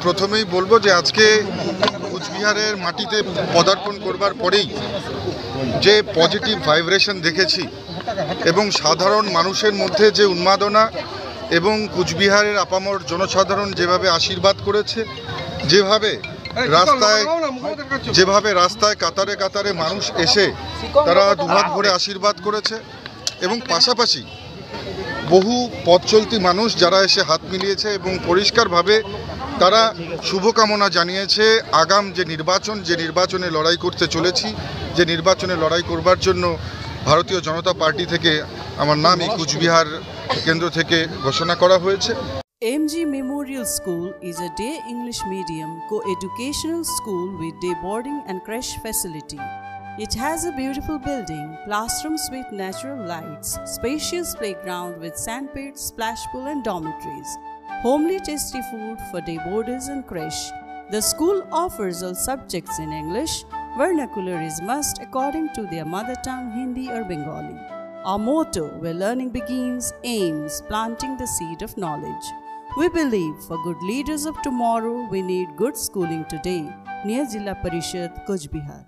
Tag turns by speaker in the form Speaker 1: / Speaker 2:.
Speaker 1: প্রথমেই বলবো যে আজকে কুচবিহারের মাটিতে পদার্পণ করবার পরেই যে পজিটিভ ভাইব্রেশন দেখেছি এবং সাধারণ মানুষের মধ্যে যে উন্মাদনা এবং কুচবিহারের আপামর জনসাধারণ যেভাবে আশীর্বাদ করেছে, যেভাবে রাস্তায় কাতারে কাতারে মানুষ এসে তারা দুহাত ভরে আশীর্বাদ করেছে এবং পাশাপাশি বহু পথ চলতি মানুষ যারা এসে হাত মিলিয়েছে এবং পরিষ্কারভাবে তারা শুভকামনা জানিয়েছে আগাম যে নির্বাচনে লড়াই করতে চলেছি, যে নির্বাচনে লড়াই করবার জন্য ভারতীয় জনতা পার্টি থেকে আমার নাম এই কুচবিহার কেন্দ্র থেকে ঘোষণা করা হয়েছে।
Speaker 2: MG Memorial School is a day English medium co-educational school with day boarding and creche facility. It has a beautiful building, classrooms with natural lights, spacious playground with sandpits, splash pool and dormitories, homely tasty food for day boarders and creche. The school offers all subjects in English. Vernacular is must according to their mother tongue Hindi or Bengali. Our motto, where learning begins, aims planting the seed of knowledge. We believe for good leaders of tomorrow, we need good schooling today. Near Jilla Parishad, Kuch Bihar.